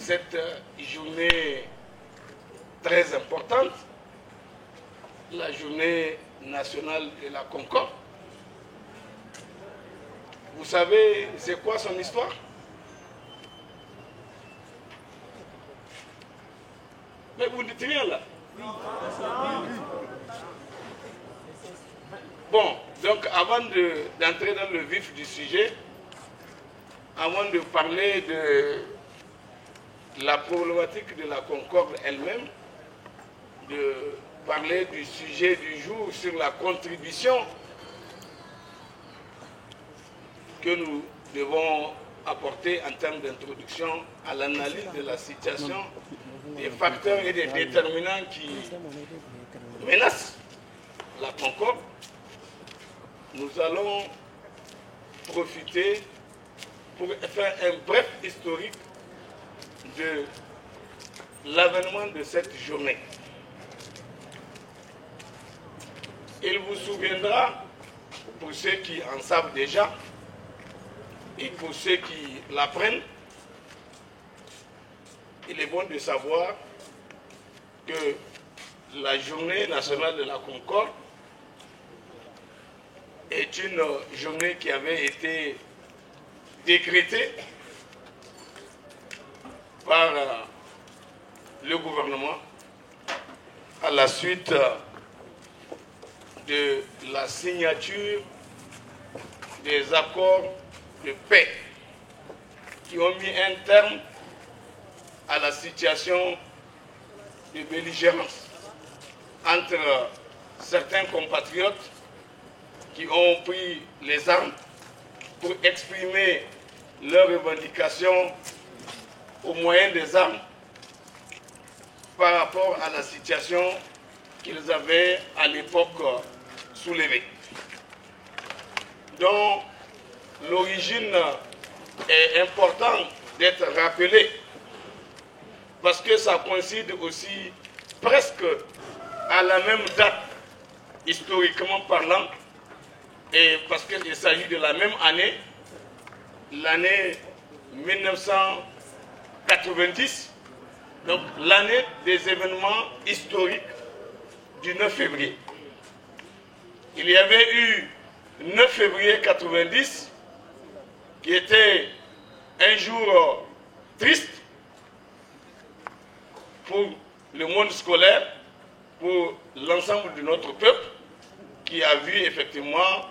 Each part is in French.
cette journée très importante, la journée nationale de la Concorde. Vous savez, c'est quoi son histoire? Mais vous ne dites rien là. Bon, donc avant d'entrer dans le vif du sujet, avant de parler de la problématique de la Concorde elle-même, de parler du sujet du jour sur la contribution que nous devons apporter en termes d'introduction à l'analyse de la situation, des facteurs et des déterminants qui menacent la Concorde, nous allons profiter pour faire un bref historique de l'avènement de cette journée. Il vous souviendra, pour ceux qui en savent déjà, et pour ceux qui l'apprennent, il est bon de savoir que la journée nationale de la Concorde est une journée qui avait été décrétée par le gouvernement à la suite de la signature des accords de paix qui ont mis un terme à la situation de belligérance entre certains compatriotes qui ont pris les armes pour exprimer leurs revendications au moyen des armes par rapport à la situation qu'ils avaient à l'époque soulevée. Donc, l'origine est importante d'être rappelée parce que ça coïncide aussi presque à la même date, historiquement parlant, et parce qu'il s'agit de la même année, l'année 1990, donc l'année des événements historiques du 9 février. Il y avait eu 9 février 90, qui était un jour triste pour le monde scolaire, pour l'ensemble de notre peuple, qui a vu effectivement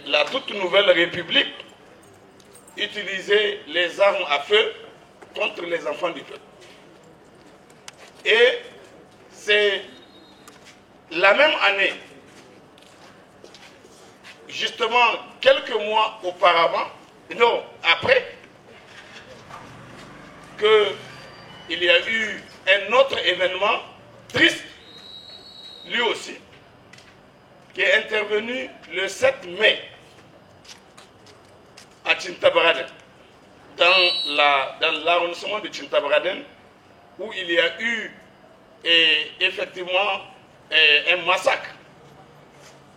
la toute nouvelle République utiliser les armes à feu contre les enfants du peuple. Et c'est la même année, justement quelques mois auparavant, non, après, qu'il y a eu un autre événement triste, lui aussi, qui est intervenu le 7 mai à Tintabaraden, dans l'arrondissement de Tintabaraden, où il y a eu effectivement un massacre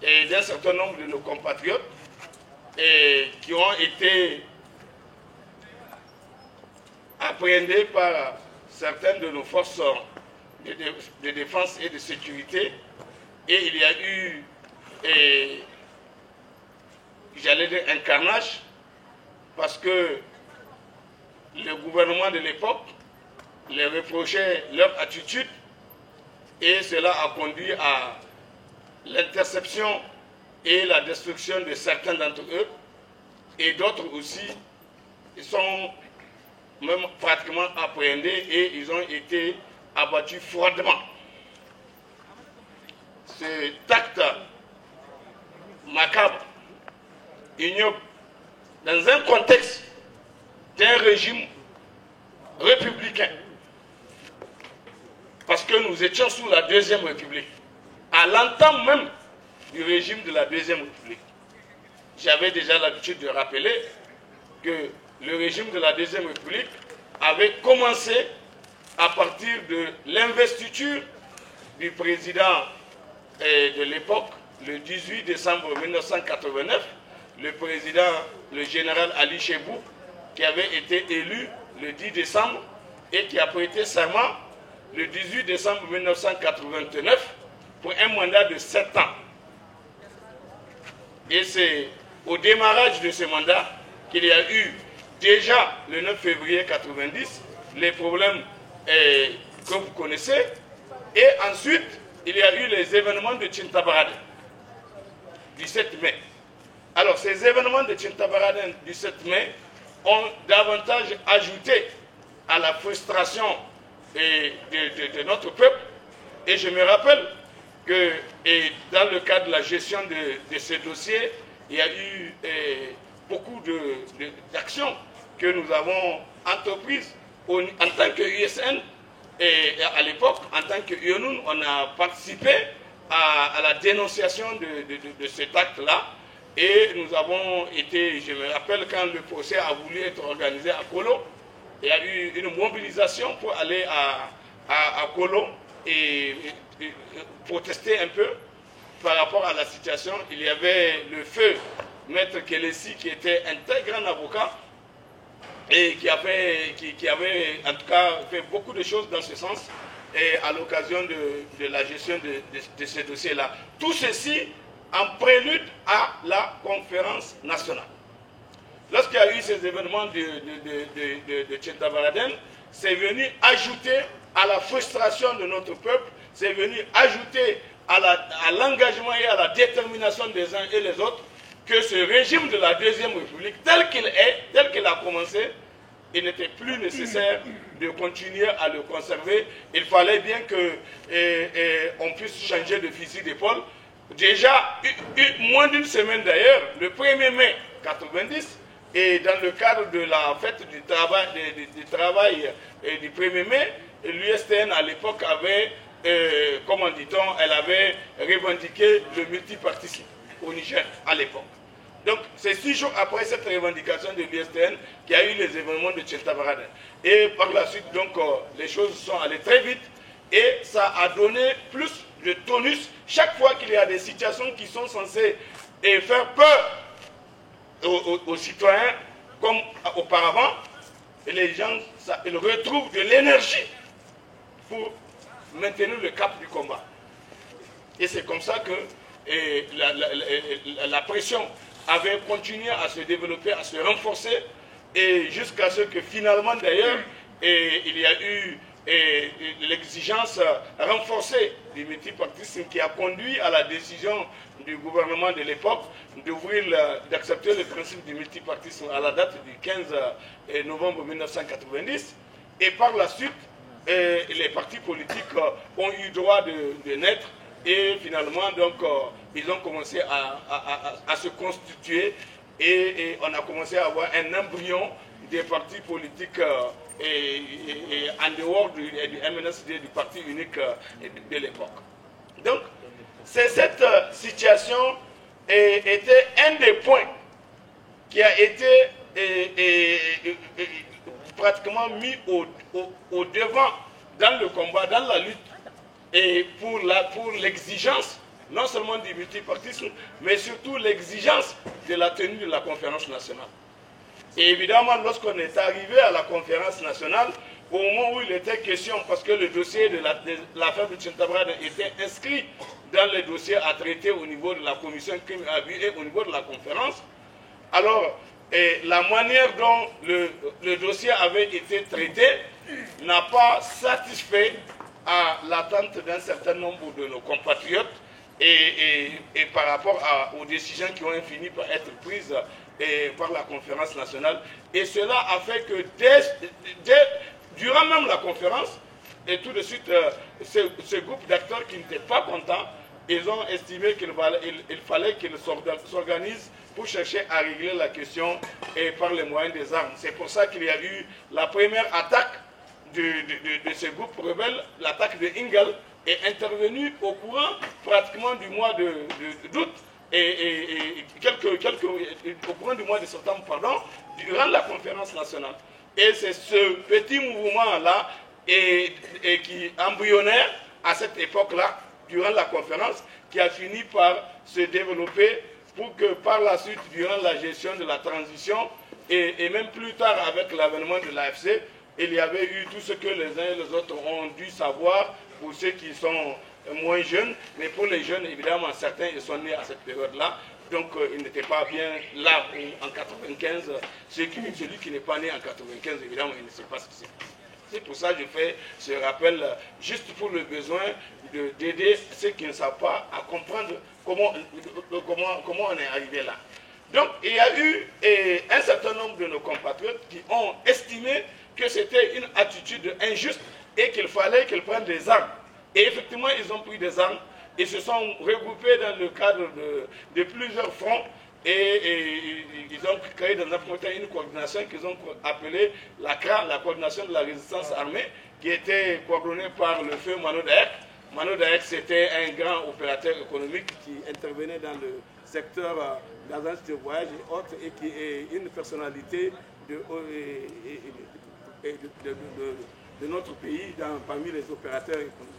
d'un certain nombre de nos compatriotes qui ont été appréhendés par certaines de nos forces de défense et de sécurité. Et il y a eu, j'allais dire, un carnage, parce que le gouvernement de l'époque les reprochait leur attitude, et cela a conduit à l'interception et la destruction de certains d'entre eux, et d'autres aussi, ils sont même pratiquement appréhendés et ils ont été abattus froidement. Cet acte macabre, ignoble, dans un contexte d'un régime républicain, parce que nous étions sous la Deuxième République, à l'entame même du régime de la Deuxième République. J'avais déjà l'habitude de rappeler que le régime de la Deuxième République avait commencé à partir de l'investiture du président de l'époque, le 18 décembre 1989, le président, le général Ali Chebou, qui avait été élu le 10 décembre et qui a prêté serment le 18 décembre 1989 pour un mandat de 7 ans. Et c'est au démarrage de ce mandat qu'il y a eu déjà le 9 février 1990 les problèmes que vous connaissez. Et ensuite, il y a eu les événements de Tintabaraden du 7 mai. Alors, ces événements de Tintabaraden du 7 mai ont davantage ajouté à la frustration de notre peuple. Et je me rappelle que dans le cadre de la gestion de ces dossiers, il y a eu beaucoup d'actions que nous avons entreprises en tant que USN. Et à l'époque, en tant que UNUN, on a participé à la dénonciation de cet acte-là. Et nous avons été, je me rappelle, quand le procès a voulu être organisé à Kolo, il y a eu une mobilisation pour aller à Kolo et protester un peu par rapport à la situation. Il y avait le feu Maître Kelesi, qui était un très grand avocat, et qui avait en tout cas fait beaucoup de choses dans ce sens et à l'occasion de la gestion de ces dossiers-là. Tout ceci en prélude à la conférence nationale. Lorsqu'il y a eu ces événements de Tintabaraden, c'est venu ajouter à la frustration de notre peuple, c'est venu ajouter à l'engagement et à la détermination des uns et les autres que ce régime de la Deuxième République, tel qu'il est, tel qu'il a commencé, il n'était plus nécessaire de continuer à le conserver. Il fallait bien qu'on puisse changer de fusil d'épaule. Déjà, moins d'une semaine d'ailleurs, le 1er mai 1990, et dans le cadre de la fête du travail du 1er mai, l'USTN à l'époque avait, comment dit-on, elle avait revendiqué le multipartisme au Niger à l'époque. Donc, c'est 6 jours après cette revendication de l'USTN qu'il y a eu les événements de Tintabaraden. Et par la suite, donc, les choses sont allées très vite et ça a donné plus de tonus chaque fois qu'il y a des situations qui sont censées faire peur aux citoyens, comme auparavant. Et les gens, ils retrouvent de l'énergie pour maintenir le cap du combat. Et c'est comme ça que la pression avait continué à se développer, à se renforcer, et jusqu'à ce que finalement d'ailleurs, il y a eu l'exigence renforcée du multipartisme qui a conduit à la décision du gouvernement de l'époque d'accepter le principe du multipartisme à la date du 15 novembre 1990. Et par la suite, les partis politiques ont eu droit de naître. Et finalement, donc, ils ont commencé à se constituer et on a commencé à avoir un embryon des partis politiques en dehors du MNSD, du parti unique de l'époque. Donc, cette situation était un des points qui a été pratiquement mis au devant dans le combat, dans la lutte, et pour l'exigence, non seulement du multipartisme, mais surtout l'exigence de la tenue de la conférence nationale. Et évidemment, lorsqu'on est arrivé à la conférence nationale, au moment où il était question, parce que le dossier de l'affaire de Tintabaraden était inscrit dans les dossiers à traiter au niveau de la commission crime et abus et au niveau de la conférence, alors la manière dont le dossier avait été traité n'a pas satisfait à l'attente d'un certain nombre de nos compatriotes et par rapport aux décisions qui ont fini par être prises par la conférence nationale. Et cela a fait que durant même la conférence, et tout de suite, ce groupe d'acteurs qui n'étaient pas contents, ils ont estimé qu'il fallait qu'ils s'organisent pour chercher à régler la question par les moyens des armes. C'est pour ça qu'il y a eu la première attaque de ce groupe rebelle, l'attaque de Ingal, est intervenue au courant pratiquement du mois d'août et au courant du mois de septembre, pardon, durant la conférence nationale. Et c'est ce petit mouvement-là qui embryonnaire à cette époque-là, durant la conférence, qui a fini par se développer pour que par la suite, durant la gestion de la transition et même plus tard avec l'avènement de l'AFC, il y avait eu tout ce que les uns et les autres ont dû savoir pour ceux qui sont moins jeunes, mais pour les jeunes, évidemment, certains ils sont nés à cette période-là, donc ils n'étaient pas bien là en 95. Celui qui n'est pas né en 95, évidemment, il ne sait pas ce qui s'est passé. C'est pour ça que je fais ce rappel, juste pour le besoin d'aider ceux qui ne savent pas à comprendre comment on est arrivé là. Donc, il y a eu un certain nombre de nos compatriotes qui ont estimé que c'était une attitude injuste et qu'il fallait qu'ils prennent des armes. Et effectivement, ils ont pris des armes et se sont regroupés dans le cadre de plusieurs fronts et ils ont créé dans un premier temps une coordination qu'ils ont appelée la CRA, la coordination de la résistance armée, qui était coordonnée par le feu Mano Daek. Mano Daek, c'était un grand opérateur économique qui intervenait dans le secteur d'agence de voyage et autres, et qui est une personnalité de notre pays parmi les opérateurs économiques.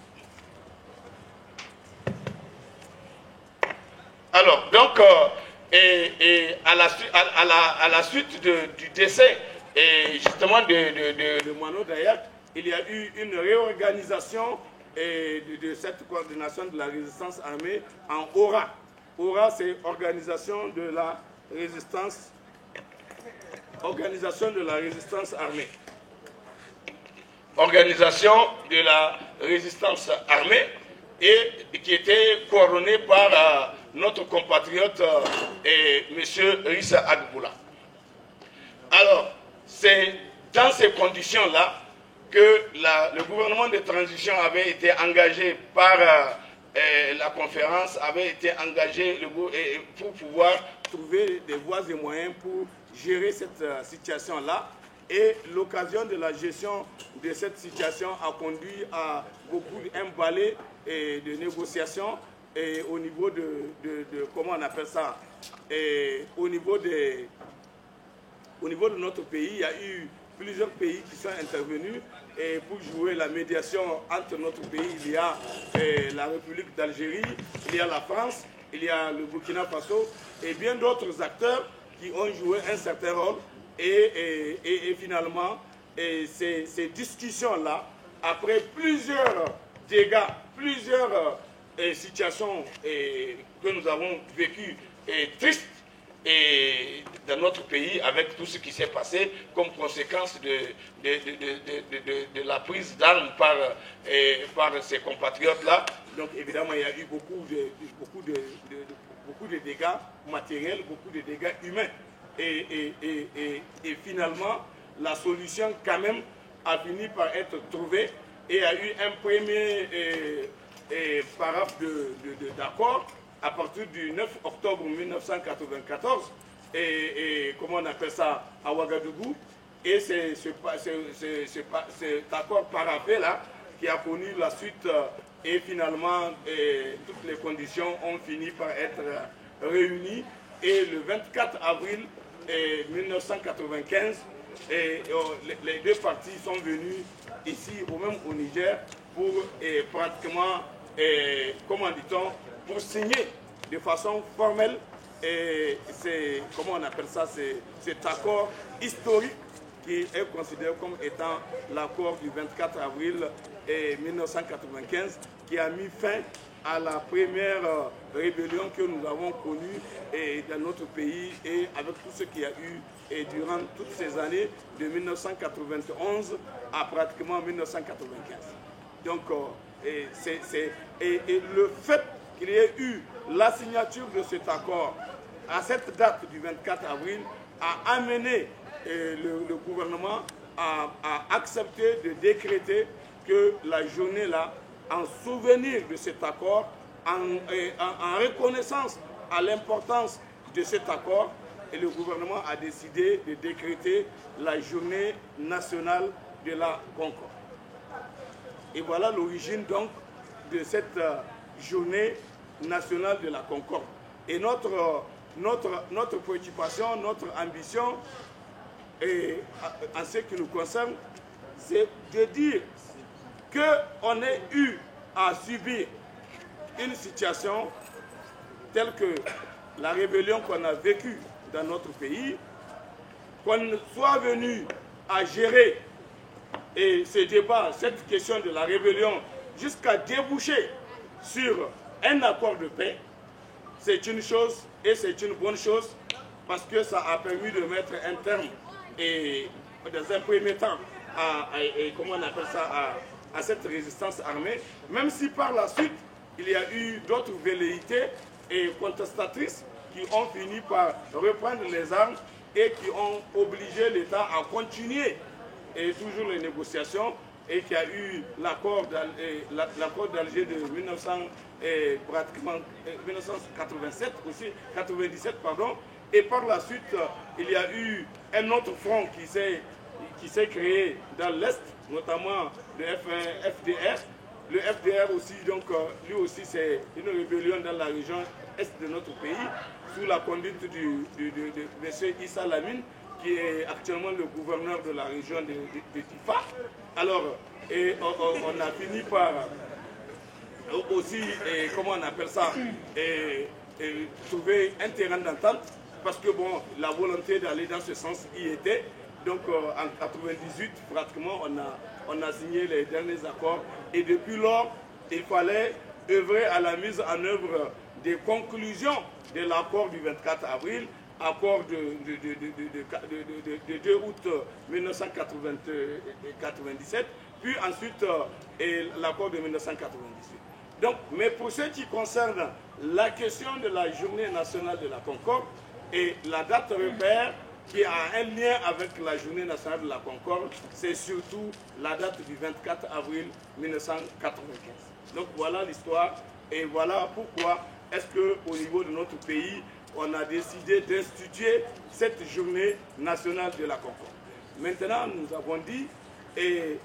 Alors, donc, à la suite du décès justement de Mano Dayak, il y a eu une réorganisation de cette coordination de la résistance armée en ORA. ORA, c'est Organisation de la résistance armée. Organisation de la résistance armée, et qui était coordonnée par notre compatriote M. Rissa Agboula. Alors, c'est dans ces conditions-là que le gouvernement de transition avait été engagé par la conférence, avait été engagé pour pouvoir trouver des voies et moyens pour gérer cette situation-là. Et l'occasion de la gestion de cette situation a conduit à beaucoup d'un balai de négociations et au niveau de comment on appelle ça, au niveau de notre pays. Il y a eu plusieurs pays qui sont intervenus et pour jouer la médiation entre notre pays. Il y a la République d'Algérie, il y a la France, il y a le Burkina Faso et bien d'autres acteurs qui ont joué un certain rôle. Et finalement, ces discussions-là, après plusieurs dégâts, plusieurs situations que nous avons vécues tristes dans notre pays, avec tout ce qui s'est passé comme conséquence de la prise d'armes par ces compatriotes-là. Donc évidemment, il y a eu beaucoup de dégâts matériels, beaucoup de dégâts humains. Et finalement, la solution quand même a fini par être trouvée et il y a eu un premier paraphe d'accord à partir du 9 octobre 1994 comment on appelle ça, à Ouagadougou. Et c'est cet accord paraphé là qui a connu la suite et finalement toutes les conditions ont fini par être réunies. Et le 24 avril 1995, les deux parties sont venues ici, même au Niger, pour pratiquement, comment dit-on, pour signer de façon formelle, comment on appelle ça, cet accord historique qui est considéré comme étant l'accord du 24 avril 1995, qui a mis fin à la première rébellion que nous avons connue dans notre pays et avec tout ce qu'il y a eu durant toutes ces années de 1991 à pratiquement 1995. Donc, le fait qu'il y ait eu la signature de cet accord à cette date du 24 avril a amené le gouvernement à accepter de décréter que la journée-là, en souvenir de cet accord, en reconnaissance à l'importance de cet accord, et le gouvernement a décidé de décréter la journée nationale de la Concorde. Et voilà l'origine donc de cette journée nationale de la Concorde. Et notre préoccupation, notre ambition, en ce qui nous concerne, c'est de dire qu'on ait eu à subir une situation telle que la rébellion qu'on a vécue dans notre pays, qu'on soit venu à gérer et ce débat, cette question de la rébellion, jusqu'à déboucher sur un accord de paix, c'est une chose et c'est une bonne chose parce que ça a permis de mettre un terme et dans un premier temps comment on appelle ça, à cette résistance armée, même si par la suite il y a eu d'autres velléités et contestatrices qui ont fini par reprendre les armes et qui ont obligé l'État à continuer et toujours les négociations et qui a eu l'accord d'Alger de 1987 aussi, 97 pardon, et par la suite il y a eu un autre front qui s'est créé dans l'Est, notamment le FDR. Le FDR aussi, donc lui aussi c'est une rébellion dans la région est de notre pays, sous la conduite de M. Issa Lamine, qui est actuellement le gouverneur de la région de Tifa. Alors, on a fini par aussi, comment on appelle ça, trouver un terrain d'entente, parce que bon, la volonté d'aller dans ce sens y était. Donc en 1998, pratiquement, on a signé les derniers accords. Et depuis lors, il fallait œuvrer à la mise en œuvre des conclusions de l'accord du 24 avril, accord de 2 août 1997, puis ensuite l'accord de 1998. Donc, mais pour ce qui concerne la question de la journée nationale de la Concorde et la date repère qui a un lien avec la journée nationale de la Concorde, c'est surtout la date du 24 avril 1995. Donc voilà l'histoire et voilà pourquoi est-ce qu'au niveau de notre pays, on a décidé d'instituer cette journée nationale de la Concorde. Maintenant, nous avons dit, et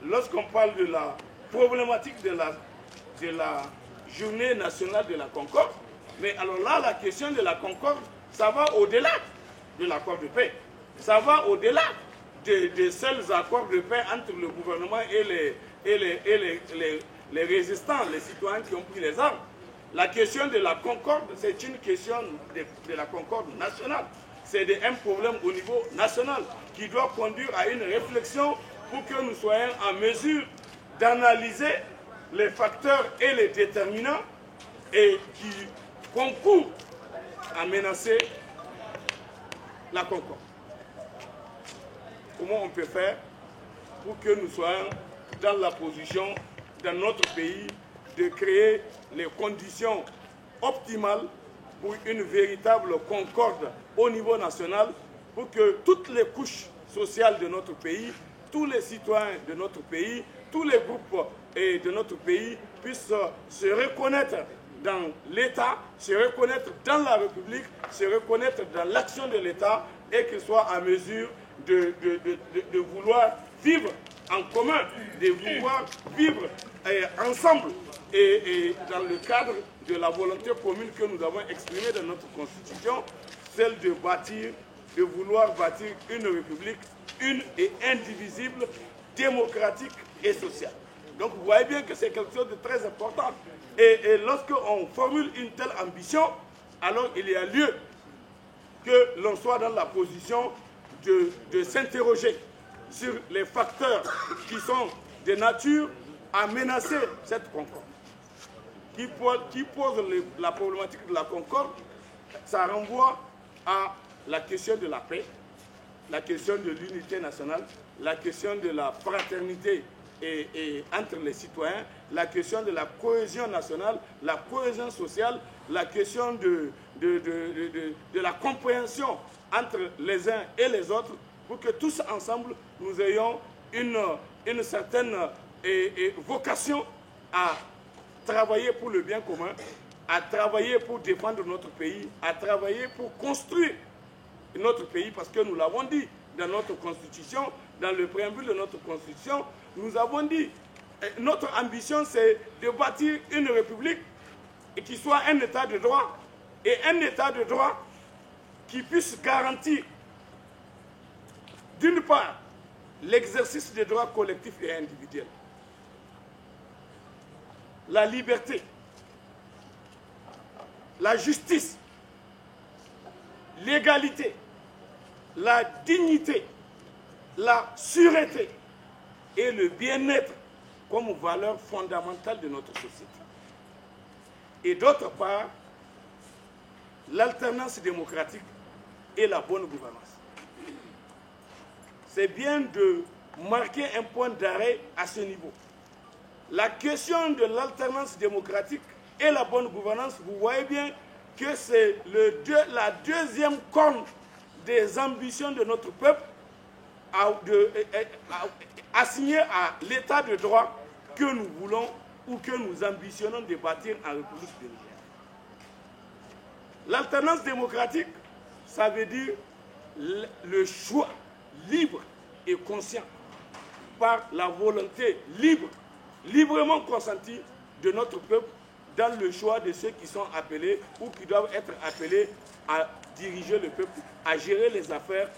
lorsqu'on parle de la problématique de la journée nationale de la Concorde, mais alors là, la question de la Concorde, ça va au-delà de l'accord de paix. Ça va au-delà des seuls accords de paix entre le gouvernement et les résistants, les citoyens qui ont pris les armes. La question de la concorde, c'est une question de la concorde nationale. C'est un problème au niveau national qui doit conduire à une réflexion pour que nous soyons en mesure d'analyser les facteurs et les déterminants et qui concourent à menacer la concorde. Comment on peut faire pour que nous soyons dans la position, dans notre pays, de créer les conditions optimales pour une véritable concorde au niveau national, pour que toutes les couches sociales de notre pays, tous les citoyens de notre pays, tous les groupes de notre pays puissent se reconnaître dans l'État, se reconnaître dans la République, se reconnaître dans l'action de l'État et qu'ils soient en mesure de vouloir vivre en commun, de vouloir vivre ensemble et dans le cadre de la volonté commune que nous avons exprimée dans notre Constitution, celle de bâtir, de vouloir bâtir une République une et indivisible, démocratique et sociale. Donc vous voyez bien que c'est quelque chose de très important. Et lorsqu'on formule une telle ambition, alors il y a lieu que l'on soit dans la position de s'interroger sur les facteurs qui sont de nature à menacer cette concorde. Qui pose la problématique de la concorde, ça renvoie à la question de la paix, la question de l'unité nationale, la question de la fraternité et entre les citoyens, la question de la cohésion nationale, la cohésion sociale, la question de la compréhension entre les uns et les autres, pour que tous ensemble, nous ayons une certaine vocation à travailler pour le bien commun, à travailler pour défendre notre pays, à travailler pour construire notre pays, parce que nous l'avons dit dans notre Constitution, dans le préambule de notre Constitution, nous avons dit, notre ambition c'est de bâtir une République qui soit un État de droit, et un État de droit qui puisse garantir, d'une part, l'exercice des droits collectifs et individuels, la liberté, la justice, l'égalité, la dignité, la sûreté et le bien-être comme valeur fondamentale de notre société. Et d'autre part, l'alternance démocratique et la bonne gouvernance. C'est bien de marquer un point d'arrêt à ce niveau. La question de l'alternance démocratique et la bonne gouvernance, vous voyez bien que c'est la deuxième corne des ambitions de notre peuple assignée à l'état de droit que nous voulons ou que nous ambitionnons de bâtir en République du Niger. L'alternance démocratique, ça veut dire le choix libre et conscient par la volonté librement consentie de notre peuple dans le choix de ceux qui sont appelés ou qui doivent être appelés à diriger le peuple, à gérer les affaires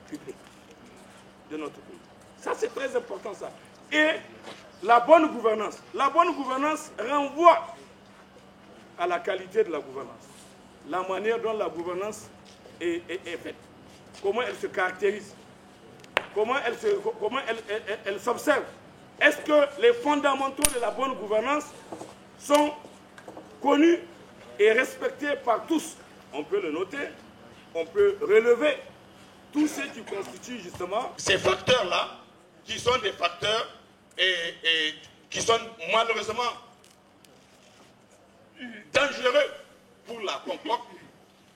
publiques de notre pays. Ça, c'est très important, ça. Et la bonne gouvernance. La bonne gouvernance renvoie à la qualité de la gouvernance. La manière dont la gouvernance est faite. Comment elle se caractérise. Comment elle s'observe. Est-ce que les fondamentaux de la bonne gouvernance sont connus et respectés par tous? On peut le noter, on peut relever tout ce qui constitue justement ces facteurs-là, qui sont des facteurs et qui sont malheureusement dangereux pour la concorde,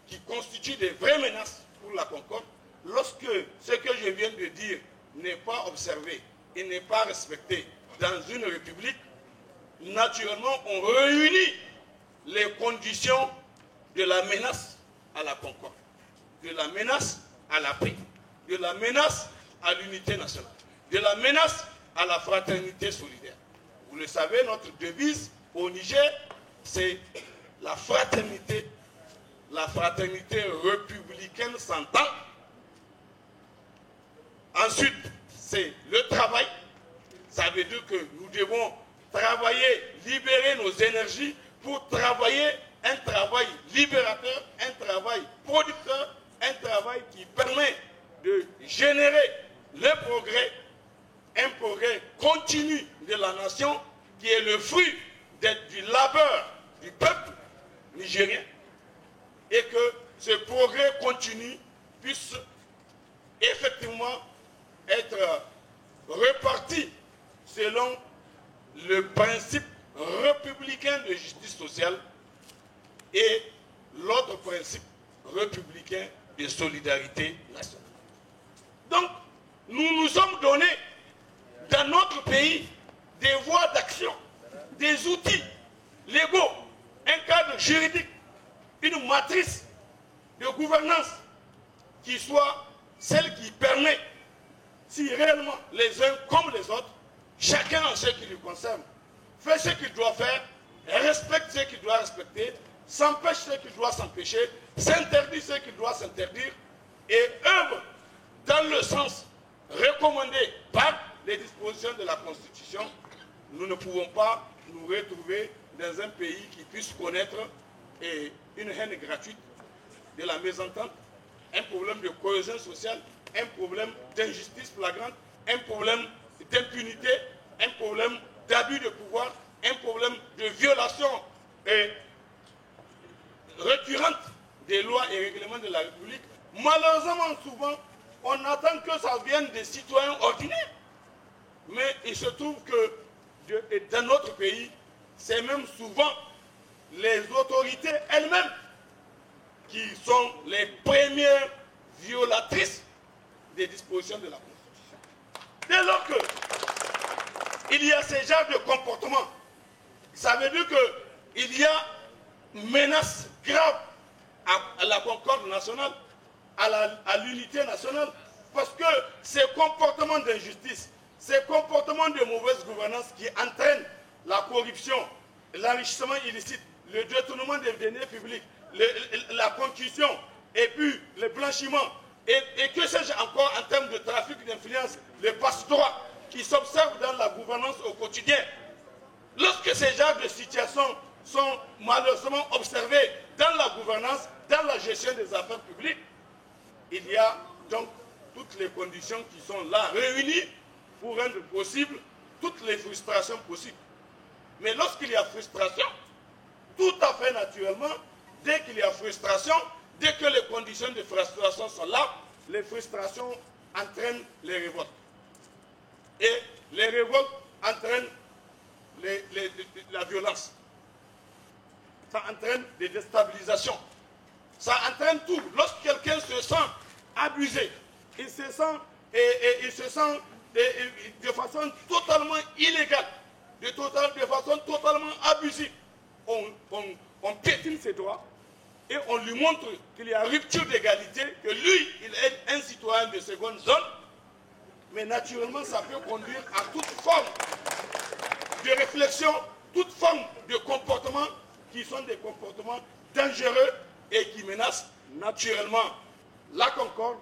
qui constituent des vraies menaces pour la concorde, lorsque ce que je viens de dire n'est pas observé et n'est pas respecté dans une république, naturellement on réunit les conditions de la menace à la concorde, de la menace à la paix, de la menace à l'unité nationale, de la menace à la fraternité solidaire. Vous le savez, notre devise au Niger, c'est la fraternité républicaine s'entend. Ensuite, c'est le travail. Ça veut dire que nous devons travailler, libérer nos énergies pour travailler un travail libérateur, un travail producteur, un travail qui permet de générer le progrès, un progrès continu de la nation qui est le fruit du labeur du peuple nigérien et que ce progrès continu puisse effectivement être reparti selon le principe républicain de justice sociale et l'autre principe républicain de solidarité nationale. Donc, nous nous sommes donné dans notre pays des voies d'action, des outils légaux, un cadre juridique, une matrice de gouvernance qui soit celle qui permet, si réellement les uns comme les autres, chacun en ce qui lui concerne, fait ce qu'il doit faire, respecte ce qu'il doit respecter, s'empêche ce qu'il doit s'empêcher, s'interdit ce qu'il doit s'interdire et œuvre dans le sens recommandé par les dispositions de la Constitution, nous ne pouvons pas nous retrouver dans un pays qui puisse connaître une haine gratuite, de la mésentente, un problème de cohésion sociale, un problème d'injustice flagrante, un problème d'impunité, un problème d'abus de pouvoir, un problème de violation récurrente des lois et règlements de la République. Malheureusement, souvent, on attend que ça vienne des citoyens ordinaires. Mais il se trouve que dans notre pays, c'est même souvent les autorités elles-mêmes qui sont les premières violatrices des dispositions de la Constitution. Dès lors qu'il y a ce genre de comportement, ça veut dire qu'il y a menace grave à la concorde nationale, à l'unité nationale, parce que ces comportements d'injustice, ces comportements de mauvaise gouvernance qui entraînent la corruption, l'enrichissement illicite, le détournement des deniers publics, la concussion et puis le blanchiment, et que sais-je encore en termes de trafic d'influence, le passe-droit qui s'observe dans la gouvernance au quotidien. Lorsque ces genres de situations sont malheureusement observées dans la gouvernance, dans la gestion des affaires publiques, il y a donc toutes les conditions qui sont là réunies pour rendre possible toutes les frustrations possibles. Mais lorsqu'il y a frustration, tout à fait naturellement, dès qu'il y a frustration, dès que les conditions de frustration sont là, les frustrations entraînent les révoltes. Et les révoltes entraînent la violence. Ça entraîne des déstabilisations. Ça entraîne tout. Lorsque quelqu'un se sent abusé, il se sent de façon totalement illégale, de façon totalement abusive. On piétine ses droits et on lui montre qu'il y a rupture d'égalité, que lui, il est un citoyen de seconde zone, mais naturellement, ça peut conduire à toute forme de réflexion, toute forme de comportement qui sont des comportements dangereux et qui menacent naturellement la concorde,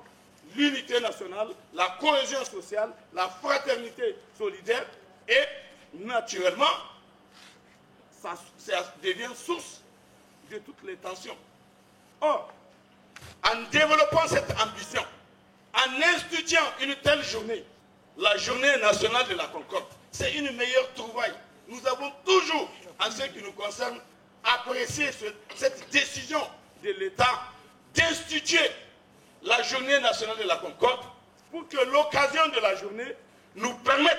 l'unité nationale, la cohésion sociale, la fraternité solidaire et naturellement, ça devient source de toutes les tensions. Or, en développant cette ambition, en instituant une telle journée, la journée nationale de la concorde, c'est une meilleure trouvaille. Nous avons toujours, en ce qui nous concerne, apprécié cette décision de l'État d'instituer la journée nationale de la concorde pour que l'occasion de la journée nous permette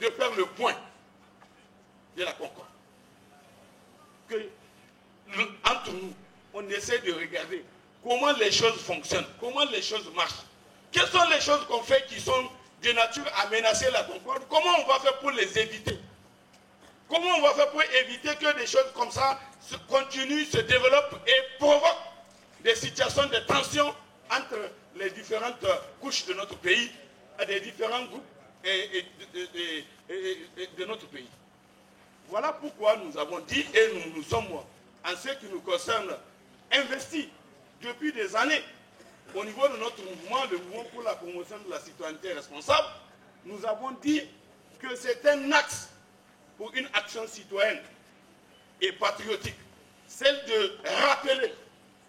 de faire le point de la concorde. Que entre nous, on essaie de regarder comment les choses fonctionnent, comment les choses marchent. Quelles sont les choses qu'on fait qui sont de nature à menacer la concorde? Comment on va faire pour les éviter? Comment on va faire pour éviter que des choses comme ça continuent, se développent et provoquent des situations de tension entre les différentes couches de notre pays, des différents groupes de notre pays? Voilà pourquoi nous avons dit, et nous sommes, en ce qui nous concerne, investis depuis des années au niveau de notre mouvement, le mouvement pour la promotion de la citoyenneté responsable. Nous avons dit que c'est un axe pour une action citoyenne et patriotique, celle de rappeler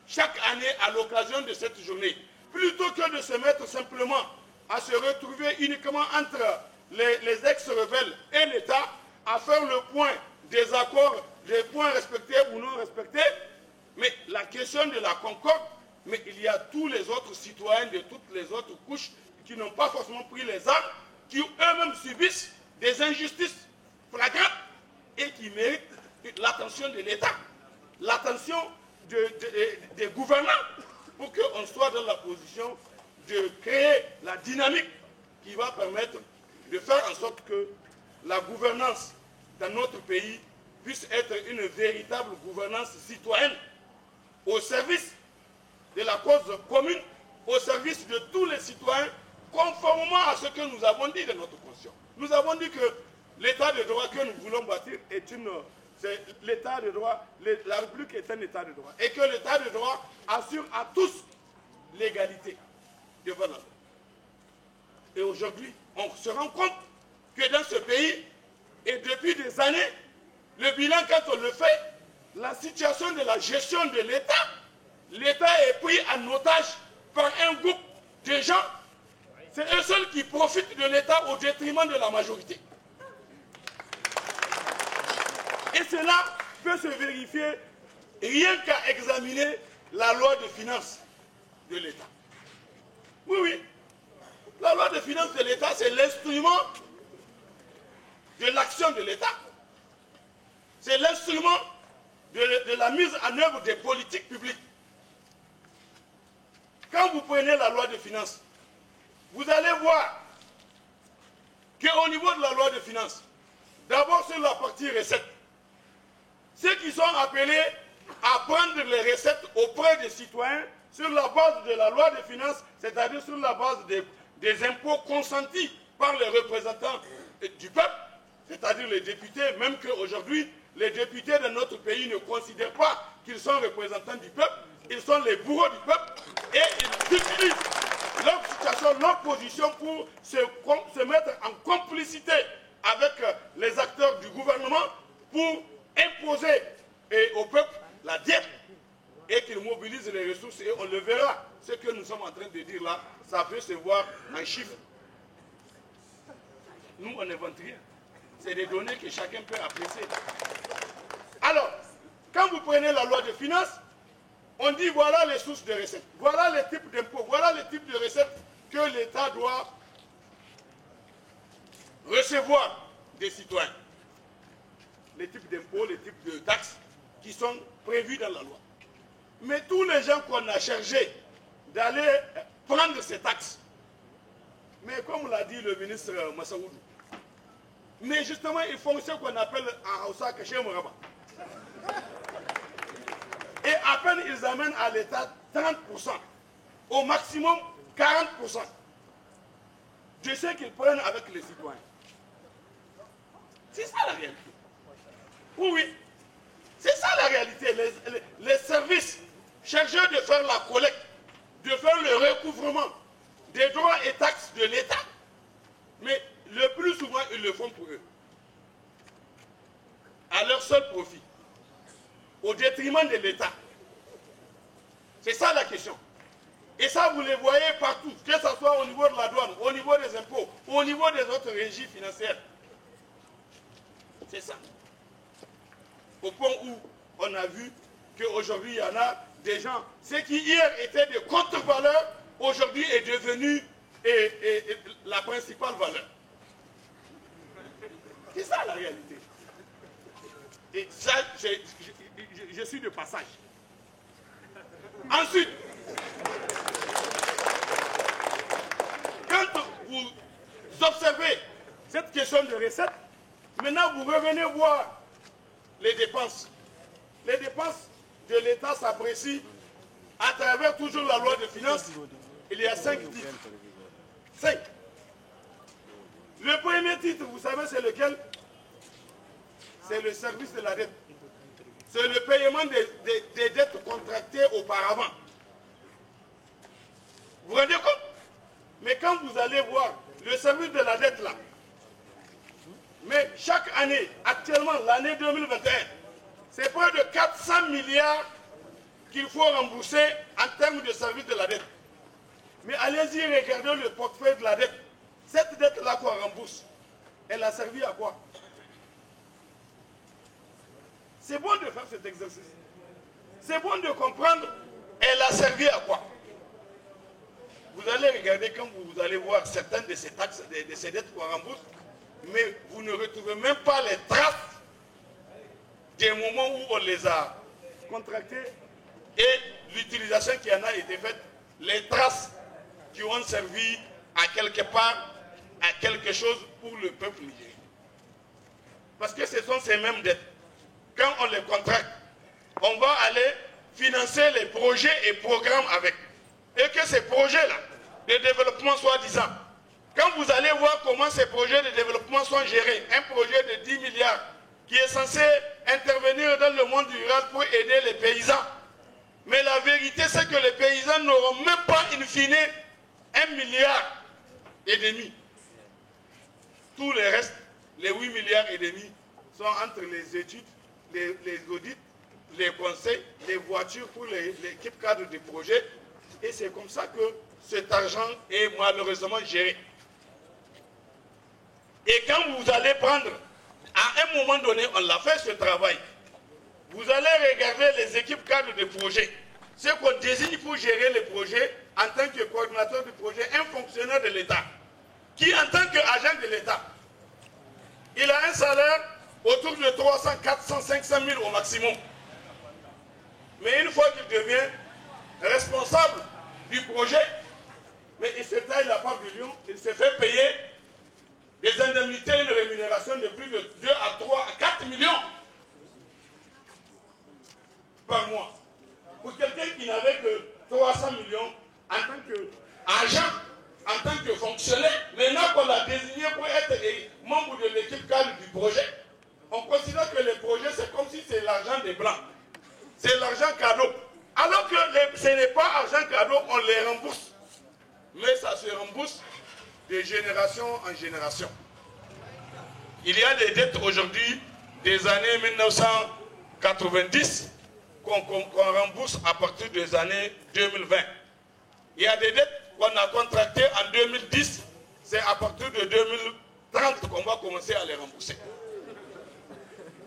chaque année à l'occasion de cette journée, plutôt que de se mettre simplement à se retrouver uniquement entre les ex-rebelles et l'État, à faire le point des accords, des points respectés ou non respectés, mais la question de la concorde, mais il y a tous les autres citoyens de toutes les autres couches qui n'ont pas forcément pris les armes, qui eux-mêmes subissent des injustices flagrantes et qui méritent l'attention de l'État, l'attention des gouvernants, pour qu'on soit dans la position de créer la dynamique qui va permettre de faire en sorte que la gouvernance dans notre pays puisse être une véritable gouvernance citoyenne au service de la cause commune, au service de tous les citoyens, conformément à ce que nous avons dit de notre conscience. Nous avons dit que l'état de droit que nous voulons bâtir est l'état de droit, la République est un état de droit, et que l'état de droit assure à tous l'égalité devant la loi. Et aujourd'hui, on se rend compte que dans ce pays, et depuis des années, le bilan, quand on le fait, la situation de la gestion de l'État, l'État est pris en otage par un groupe de gens. C'est eux seuls qui profitent de l'État au détriment de la majorité. Et cela peut se vérifier rien qu'à examiner la loi de finances de l'État. Oui, oui. La loi de finances de l'État, c'est l'instrument de l'action de l'État. C'est l'instrument de la mise en œuvre des politiques publiques. Quand vous prenez la loi de finances, vous allez voir qu'au niveau de la loi de finances, d'abord sur la partie recettes, ceux qui sont appelés à prendre les recettes auprès des citoyens sur la base de la loi de finances, c'est-à-dire sur la base des impôts consentis par les représentants du peuple, c'est-à-dire les députés, même qu'aujourd'hui, les députés de notre pays ne considèrent pas qu'ils sont représentants du peuple, ils sont les bourreaux du peuple, et ils utilisent leur situation, leur position pour se mettre en complicité avec les acteurs du gouvernement pour imposer au peuple la dette et qu'ils mobilisent les ressources. Et on le verra, ce que nous sommes en train de dire là, ça peut se voir en chiffres. nous on n'invente rien. C'est des données que chacun peut apprécier. Alors, quand vous prenez la loi de finances, on dit voilà les sources de recettes, voilà les types d'impôts, voilà les types de recettes que l'État doit recevoir des citoyens. Les types d'impôts, les types de taxes qui sont prévus dans la loi. Mais tous les gens qu'on a chargés d'aller prendre ces taxes, mais comme l'a dit le ministre Massaoudou, mais justement ils font ce qu'on appelle en Hausa Kaché Mouraba. Et à peine ils amènent à l'État 30%, au maximum 40% de ce qu'ils prennent avec les citoyens. C'est ça la réalité. Oui, oui. C'est ça la réalité. Les services chargés de faire la collecte, de faire le recouvrement des droits et taxes de l'État, mais le plus souvent ils le font pour eux. À leur seul profit. Au détriment de l'État. C'est ça la question. Et ça, vous les voyez partout, que ce soit au niveau de la douane, au niveau des impôts, au niveau des autres régies financières. C'est ça. Au point où on a vu qu'aujourd'hui, il y en a des gens, ce qui hier était de contre-valeur, aujourd'hui est devenu la principale valeur. C'est ça la réalité. Et ça, je suis de passage. Ensuite, quand vous observez cette question de recettes, maintenant vous revenez voir les dépenses. Les dépenses de l'État s'apprécient à travers toujours la loi de finances. Il y a 5 titres. 5. Le premier titre, vous savez, c'est lequel? C'est le service de la dette. C'est le paiement des dettes contractées auparavant. Vous vous rendez compte? Mais quand vous allez voir le service de la dette là, mais chaque année, actuellement, l'année 2021, c'est près de 400 milliards qu'il faut rembourser en termes de service de la dette. Mais allez-y, regardez le portefeuille de la dette. Cette dette-là qu'on rembourse, elle a servi à quoi? C'est bon de faire cet exercice. C'est bon de comprendre, elle a servi à quoi? Vous allez regarder quand vous allez voir certaines de ces taxes, de ces dettes qu'on rembourse, mais vous ne retrouvez même pas les traces des moments où on les a contractées et l'utilisation qui en a été faite, les traces qui ont servi à quelque part, à quelque chose pour le peuple nigérien. Parce que ce sont ces mêmes dettes. Quand on les contracte, on va aller financer les projets et programmes avec. Et que ces projets-là, de développement soi-disant, quand vous allez voir comment ces projets de développement sont gérés, un projet de 10 milliards qui est censé intervenir dans le monde rural pour aider les paysans. Mais la vérité, c'est que les paysans n'auront même pas, in fine, 1,5 milliard. Tout le reste, les 8,5 milliards, sont entre les études, les audits, les conseils, les voitures pour l'équipe cadre du projet. Et c'est comme ça que cet argent est malheureusement géré. Et quand vous allez prendre, à un moment donné, on l'a fait ce travail, vous allez regarder les équipes cadres de projet. Ce qu'on désigne pour gérer les projets en tant que coordinateur du projet, un fonctionnaire de l'État, qui en tant qu'agent de l'État, il a un salaire autour de 300, 400, 500 000 au maximum. Mais une fois qu'il devient responsable du projet, mais il se taille la part du lion, il se fait payer des indemnités, une rémunération de plus de 2 à 3 à 4 millions par mois. Pour quelqu'un qui n'avait que 300 millions en tant qu'agent, en tant que fonctionnaire, maintenant qu'on l'a désigné pour être membre de l'équipe cadre du projet, on considère que les projets, c'est comme si c'est l'argent des Blancs. C'est l'argent cadeau. Alors que ce n'est pas argent cadeau, on les rembourse. Mais ça se rembourse de génération en génération. Il y a des dettes aujourd'hui des années 1990 qu'on rembourse à partir des années 2020. Il y a des dettes qu'on a contractées en 2010, c'est à partir de 30 qu'on va commencer à les rembourser.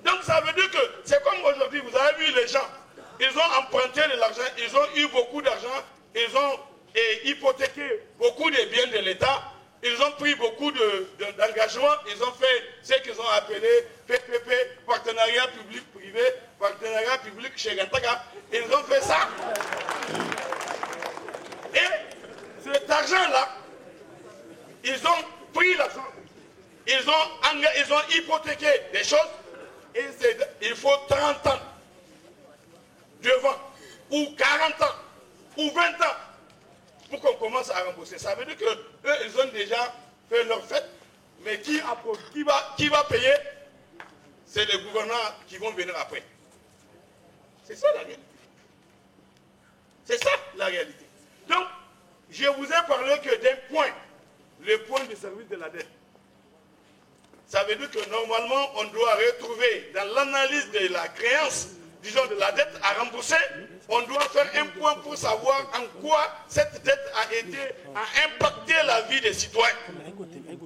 Donc ça veut dire que c'est comme aujourd'hui, vous avez vu les gens, ils ont emprunté de l'argent, ils ont eu beaucoup d'argent, ils ont hypothéqué beaucoup de biens de l'État, ils ont pris beaucoup d'engagements, ils ont fait ce qu'ils ont appelé PPP, partenariat public-privé, partenariat public chez Gantaka, ils ont fait ça. Et cet argent-là, ils ont pris l'argent, ils ont hypothéqué des choses, et il faut 30 ans devant, ou 40 ans, ou 20 ans, pour qu'on commence à rembourser. Ça veut dire qu'eux, ils ont déjà fait leur fête, mais qui va payer? C'est les gouvernants qui vont venir après. C'est ça la réalité. C'est ça la réalité. Donc, je vous ai parlé que d'un point, le point de service de la dette. Ça veut dire que normalement, on doit retrouver dans l'analyse de la créance, disons de la dette à rembourser, on doit faire un point pour savoir en quoi cette dette a impacté la vie des citoyens.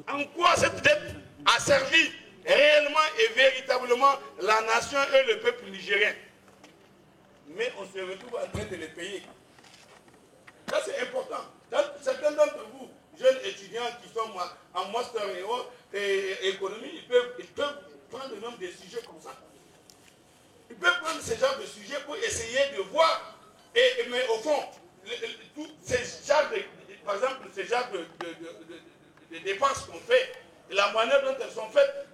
En quoi cette dette a servi réellement et véritablement la nation et le peuple nigérien. Mais on se retrouve en train de les payer. Ça c'est important. Certains d'entre vous, jeunes étudiants qui sont en master et économie, ils peuvent prendre le nombre de sujets comme ça. Ils peuvent prendre ce genre de sujets pour essayer de voir. Mais au fond, tous ces genres par exemple, ces genres de dépenses qu'on fait, la manière dont elles sont faites,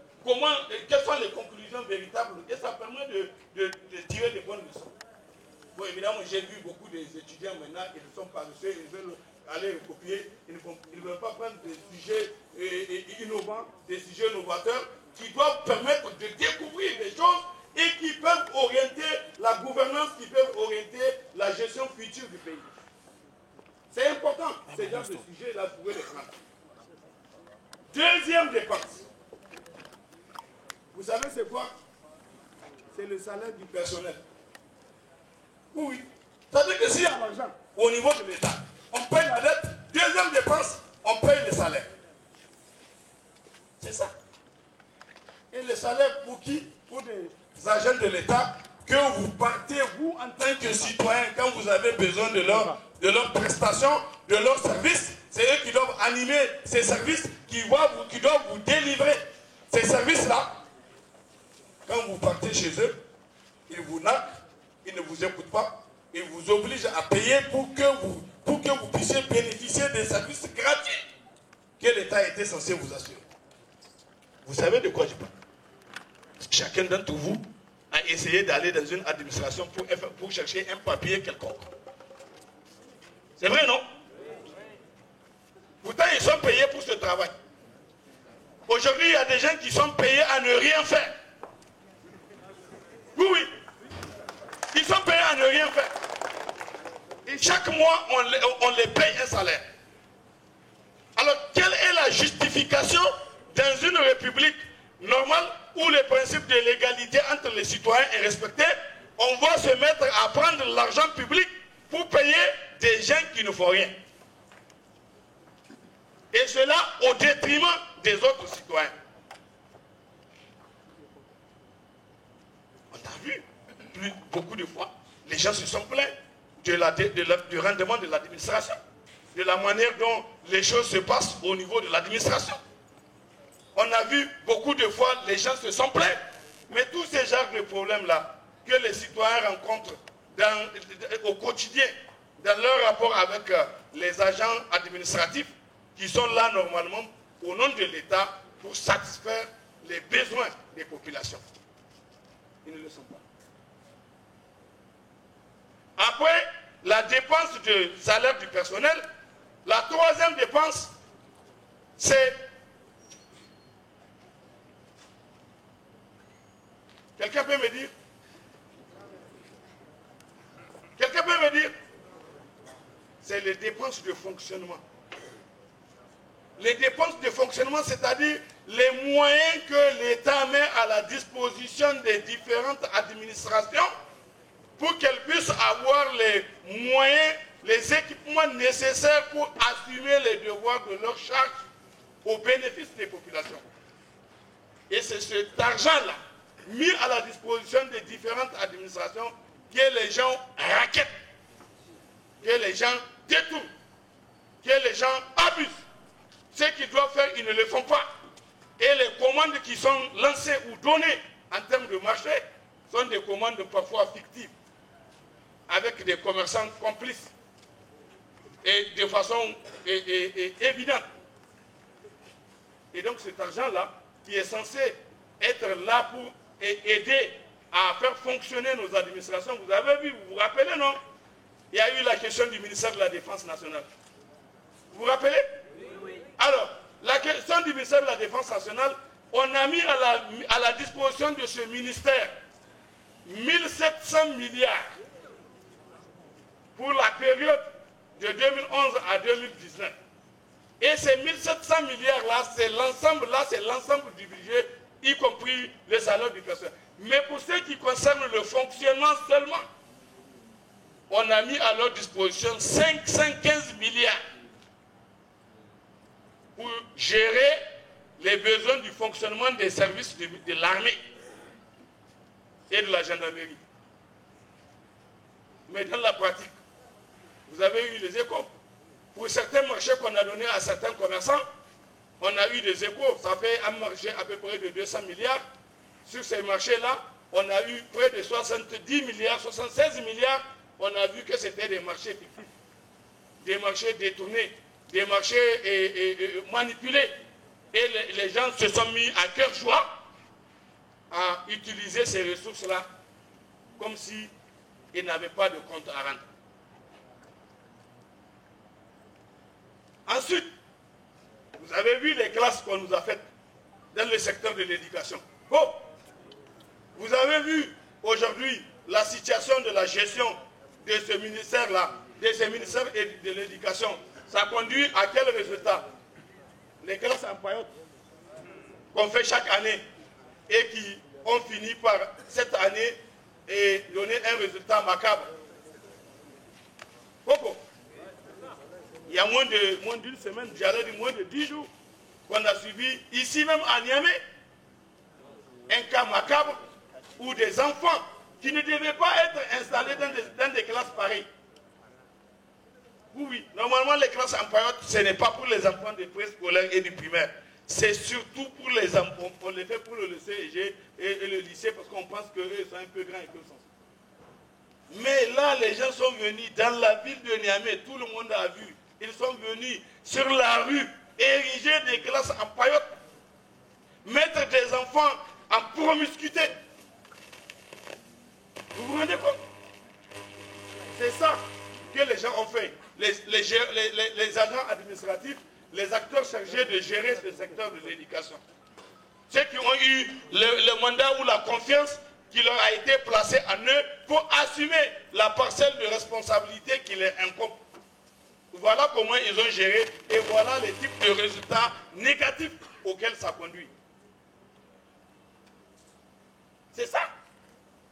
quelles sont les conclusions véritables, et ça permet de tirer des bonnes leçons. Bon, évidemment, j'ai vu beaucoup d'étudiants maintenant, ils ne sont pas paresseux, ils veulent aller recopier, ils ne veulent pas prendre des sujets innovants, des sujets novateurs, qui doivent permettre de découvrir des choses et qui peuvent orienter la gouvernance, qui peuvent orienter la gestion future du pays. C'est important, ces genres de sujets-là, vous pouvez les prendre. Deuxième dépense. Vous savez c'est quoi? C'est le salaire du personnel. Oui. C'est-à-dire que s'il y a l'argent au niveau de l'État, on paye la dette. Deuxième dépense, on paye le salaire. C'est ça. Et le salaire pour qui? Pour des agents de l'État que vous partez, vous, en tant que citoyen, quand vous avez besoin de leurs prestations, de leurs services, c'est eux qui doivent animer ces services, qui doivent vous délivrer ces services-là. Quand vous partez chez eux, ils vous naquent, ils ne vous écoutent pas, ils vous obligent à payer pour que vous puissiez bénéficier des services gratuits que l'État était censé vous assurer. Vous savez de quoi je parle? Chacun d'entre vous a essayé d'aller dans une administration pour chercher un papier quelconque. C'est vrai, non? Pourtant, ils sont payés pour ce travail. Aujourd'hui, il y a des gens qui sont payés à ne rien faire. Oui, oui. Ils sont payés à ne rien faire. Et chaque mois, on les paye un salaire. Alors, quelle est la justification dans une république normale où le principe de l'égalité entre les citoyens est respecté? On va se mettre à prendre l'argent public pour payer des gens qui ne font rien. Et cela au détriment des autres citoyens. On a vu beaucoup de fois, les gens se sont plaints du rendement de l'administration, de la manière dont les choses se passent au niveau de l'administration. On a vu beaucoup de fois, les gens se sont plaints, mais tous ces genres de problèmes-là que les citoyens rencontrent au quotidien, dans leur rapport avec les agents administratifs, qui sont là normalement au nom de l'État pour satisfaire les besoins des populations. Ils ne le sont pas. Après la dépense de salaire du personnel, la troisième dépense, c'est... Quelqu'un peut me dire? Quelqu'un peut me dire? C'est les dépenses de fonctionnement. Les dépenses de fonctionnement, c'est-à-dire les moyens que l'État met à la disposition des différentes administrations pour qu'elles puissent avoir les moyens, les équipements nécessaires pour assumer les devoirs de leur charge au bénéfice des populations. c'est cet argent-là, mis à la disposition des différentes administrations, que les gens raquettent, que les gens détournent, que les gens abusent. Ce qu'ils doivent faire, ils ne le font pas. Et les commandes qui sont lancées ou données en termes de marché sont des commandes parfois fictives, avec des commerçants complices, et de façon évidente. Et donc cet argent-là, qui est censé être là pour aider à faire fonctionner nos administrations, vous avez vu, vous vous rappelez, non? Il y a eu la question du ministère de la Défense nationale. Vous vous rappelez? Oui, oui. Alors, la question du ministère de la Défense nationale, on a mis à la disposition de ce ministère 1700 milliards pour la période de 2011 à 2019. Et ces 1700 milliards-là, c'est l'ensemble du budget, y compris les salaires du personnel. Mais pour ce qui concerne le fonctionnement seulement, on a mis à leur disposition 515 milliards pour gérer les besoins du fonctionnement des services de l'armée et de la gendarmerie. Mais dans la pratique, vous avez eu les échos. Pour certains marchés qu'on a donnés à certains commerçants, on a eu des échos. Ça fait un marché à peu près de 200 milliards. Sur ces marchés-là, on a eu près de 70 milliards, 76 milliards. On a vu que c'était des marchés fictifs, des marchés détournés, des marchés manipulés. Et les gens se sont mis à cœur joie à utiliser ces ressources-là comme s'ils n'avaient pas de compte à rendre. Ensuite, vous avez vu les classes qu'on nous a faites dans le secteur de l'éducation. Bon, vous avez vu aujourd'hui la situation de la gestion de ce ministère-là, de ce ministère de l'éducation. Ça conduit à quel résultat? Les classes en paillotte qu'on fait chaque année et qui ont fini par cette année et donner un résultat macabre. Pourquoi? Il y a moins d'une semaine, j'allais dire moins de 10 jours, qu'on a suivi ici même à Niamey un cas macabre où des enfants qui ne devaient pas être installés dans des classes pareilles. Oui, normalement les classes en paillotte, ce n'est pas pour les enfants des préscolaires et du primaire. C'est surtout pour les enfants. On les fait pour le lycée et le lycée parce qu'on pense qu'eux sont un peu grands et que sont. Mais là, les gens sont venus dans la ville de Niamey, tout le monde a vu. Ils sont venus sur la rue, ériger des classes en paillotte, mettre des enfants en promiscuité. Vous vous rendez compte? C'est ça que les gens ont fait. Les agents administratifs, les acteurs chargés de gérer ce secteur de l'éducation. Ceux qui ont eu le mandat ou la confiance qui leur a été placée en eux pour assumer la parcelle de responsabilité qui leur incombe. Voilà comment ils ont géré et voilà les types de résultats négatifs auxquels ça conduit. C'est ça.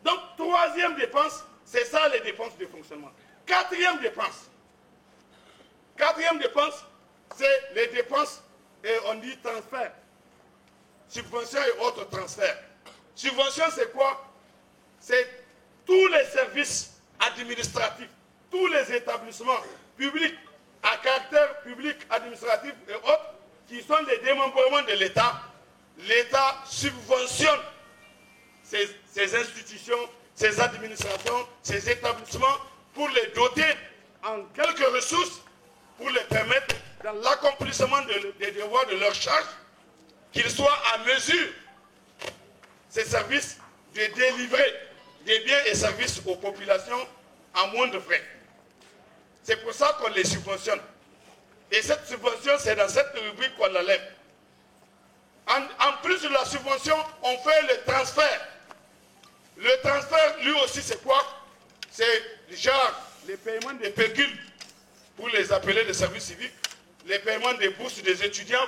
Donc, troisième dépense, c'est ça les dépenses de fonctionnement. Quatrième dépense, c'est les dépenses, et on dit transfert. Subvention et autres transferts. Subvention, c'est quoi? C'est tous les services administratifs, tous les établissements publics à caractère public, administratif et autres, qui sont des démembrements de l'État. L'État subventionne ces institutions, ces administrations, ces établissements pour les doter en quelques ressources pour les permettre dans l'accomplissement des devoirs de leur charge, qu'ils soient à mesure, ces services, de délivrer des biens et services aux populations à moindre frais. C'est pour ça qu'on les subventionne. Et cette subvention, c'est dans cette rubrique qu'on la lève. En plus de la subvention, on fait le transfert. Le transfert, lui aussi, c'est quoi? C'est genre les paiements des pécules pour les appelés de service civique, les paiements des bourses des étudiants,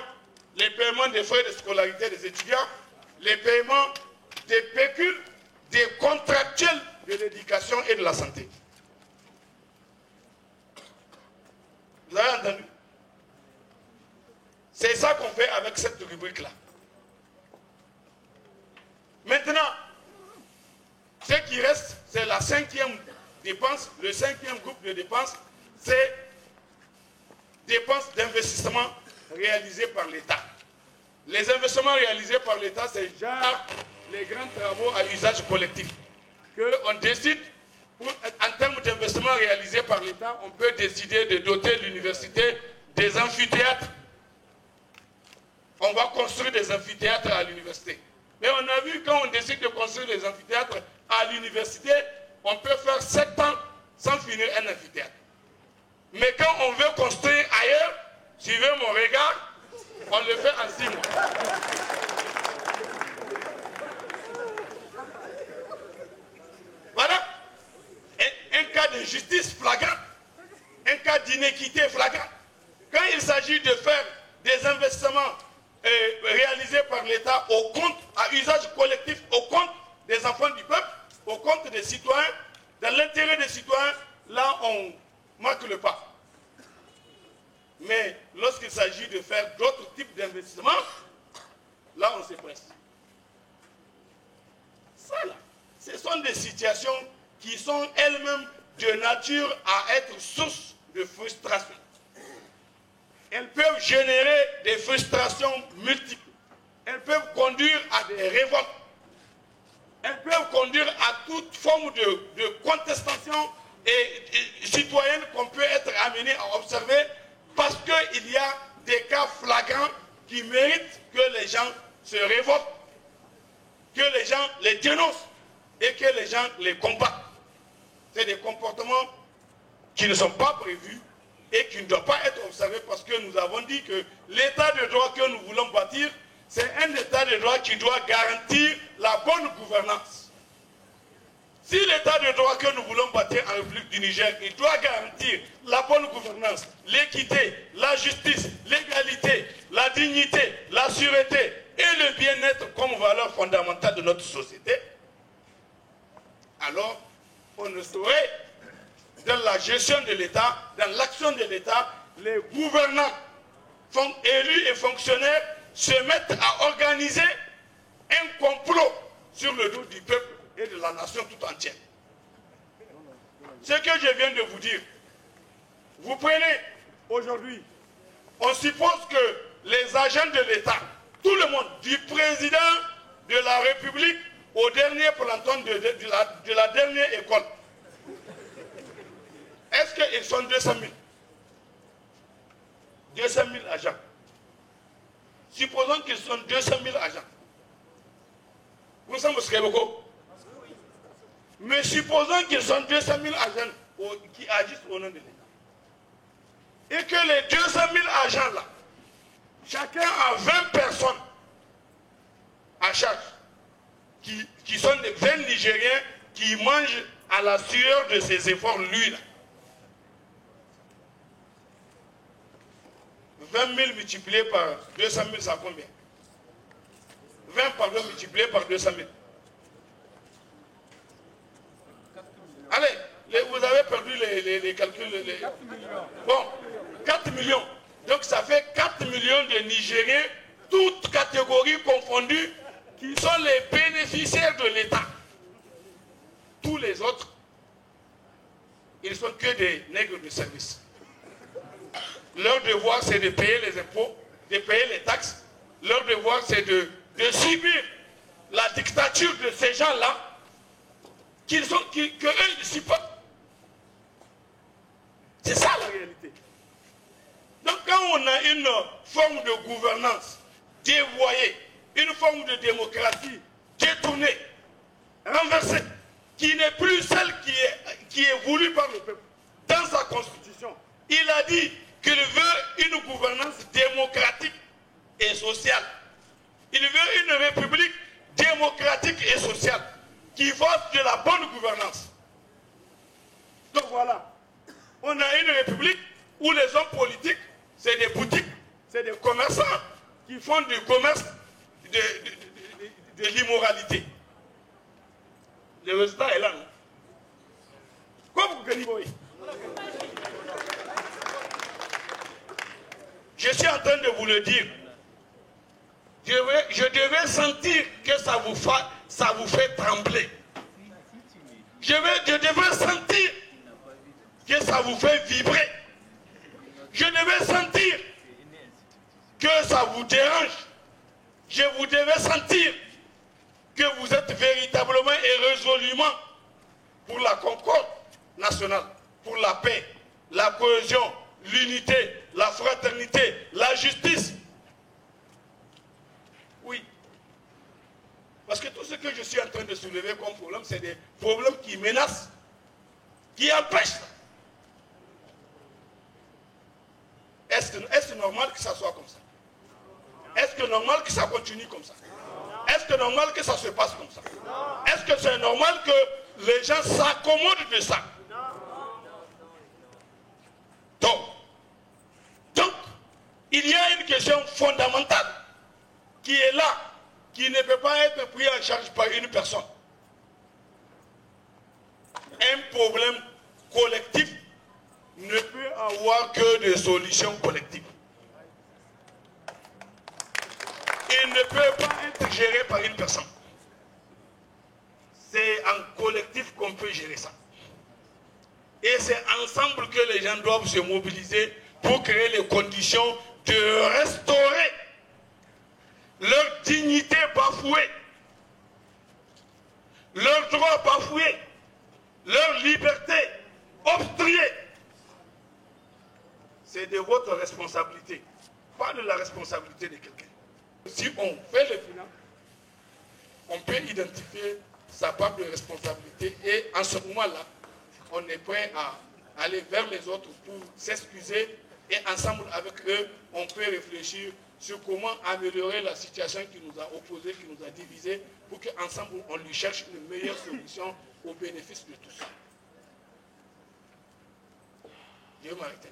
les paiements des frais de scolarité des étudiants, les paiements des pécules des contractuels de l'éducation et de la santé. Vous avez entendu? C'est ça qu'on fait avec cette rubrique-là. Maintenant, ce qui reste, c'est la cinquième dépense. Le cinquième groupe de dépenses, c'est dépenses d'investissement réalisées par l'État. Les investissements réalisés par l'État, c'est genre les grands travaux à usage collectif. On décide, en termes d'investissements réalisés par l'État, on peut décider de doter l'université des amphithéâtres. On va construire des amphithéâtres à l'université. Mais on a vu, quand on décide de construire des amphithéâtres à l'université, on peut faire 7 ans sans finir un amphithéâtre. Mais quand on veut construire ailleurs, suivez mon regard, on le fait en 6 mois. Voilà un cas de justice flagrant, un cas d'inéquité flagrant. Quand il s'agit de faire des investissements réalisés par l'État au compte, à usage collectif, au compte des enfants du peuple, au compte des citoyens, dans l'intérêt des citoyens, là on marque le pas. Mais lorsqu'il s'agit de faire d'autres types d'investissements, là on se presse. Ça là, ce sont des situations qui sont elles-mêmes de nature à être source de frustration. Elles peuvent générer des frustrations multiples. Elles peuvent conduire à des révoltes. Elles peuvent conduire à toute forme de contestation et citoyenne qu'on peut être amené à observer parce qu'il y a des cas flagrants qui méritent que les gens se révoltent, que les gens les dénoncent et que les gens les combattent. C'est des comportements qui ne sont pas prévus et qui ne doivent pas être observés parce que nous avons dit que l'état de droit que nous voulons bâtir, c'est un état de droit qui doit garantir la bonne gouvernance. Si l'état de droit que nous voulons bâtir en République du Niger, il doit garantir la bonne gouvernance, l'équité, la justice, l'égalité, la dignité, la sûreté et le bien-être comme valeur fondamentale de notre société, alors on ne saurait, dans la gestion de l'État, dans l'action de l'État, les gouvernants élus et fonctionnaires se mettent à organiser un complot sur le dos du peuple et de la nation tout entière. Ce que je viens de vous dire, vous prenez aujourd'hui, on suppose que les agents de l'État, tout le monde, du président de la République au dernier planton de la dernière école, est-ce qu'ils sont 200 000? 200 000 agents. Supposons qu'ils sont 200 000 agents. Vous savez ce que c'est beaucoup? Mais supposons qu'ils sont 200 000 agents qui agissent au nom de l'État. Et que les 200 000 agents là, chacun a 20 personnes à charge, qui sont des 20 Nigériens qui mangent à la sueur de ses efforts, lui là. 20 000 multiplié par 200 000, ça combien? 20 pardon multiplié par 200 000. Allez, vous avez perdu les calculs. 4 millions. Bon, 4 millions. Donc ça fait 4 millions de Nigériens, toutes catégories confondues, qui sont les bénéficiaires de l'État. Tous les autres, ils ne sont que des nègres de service. Leur devoir, c'est de payer les impôts, de payer les taxes. Leur devoir, c'est de subir la dictature de ces gens-là, qu'eux, ils supportent. C'est ça la réalité. Donc quand on a une forme de gouvernance dévoyée, une forme de démocratie détournée, renversée, qui n'est plus celle qui est voulue par le peuple, dans sa constitution, il a dit qu'il veut une gouvernance démocratique et sociale. Il veut une république démocratique et sociale qui fasse de la bonne gouvernance. Donc voilà, on a une république où les hommes politiques, c'est des boutiques, c'est des commerçants qui font du commerce de l'immoralité. Le résultat est là. Non? Quoi vous gagnez? Je suis en train de vous le dire. Je devais sentir que ça vous fait trembler. Je devais sentir que ça vous fait vibrer. Je devais sentir que ça vous dérange. Je vous devais sentir que vous êtes véritablement et résolument pour la concorde nationale, pour la paix, la cohésion, l'unité, la fraternité, la justice. Oui. Parce que tout ce que je suis en train de soulever comme problème, c'est des problèmes qui menacent, qui empêchent. Est-ce normal que ça soit comme ça? Est-ce que normal que ça continue comme ça? Est-ce que normal que ça se passe comme ça? Est-ce que c'est normal que les gens s'accommodent de ça? Donc, il y a une question fondamentale qui est là, qui ne peut pas être prise en charge par une personne. Un problème collectif ne peut avoir que des solutions collectives. Il ne peut pas être géré par une personne. C'est en collectif qu'on peut gérer ça. Et c'est ensemble que les gens doivent se mobiliser pour créer les conditions de restaurer leur dignité bafouée, leurs droits bafoués, leur liberté obstruée. C'est de votre responsabilité, pas de la responsabilité de quelqu'un. Si on fait le bilan, on peut identifier sa part de responsabilité et en ce moment-là, on est prêt à aller vers les autres pour s'excuser et ensemble avec eux, on peut réfléchir sur comment améliorer la situation qui nous a opposés, qui nous a divisés, pour qu'ensemble on lui cherche une meilleure solution au bénéfice de tous. Dieu m'arrête.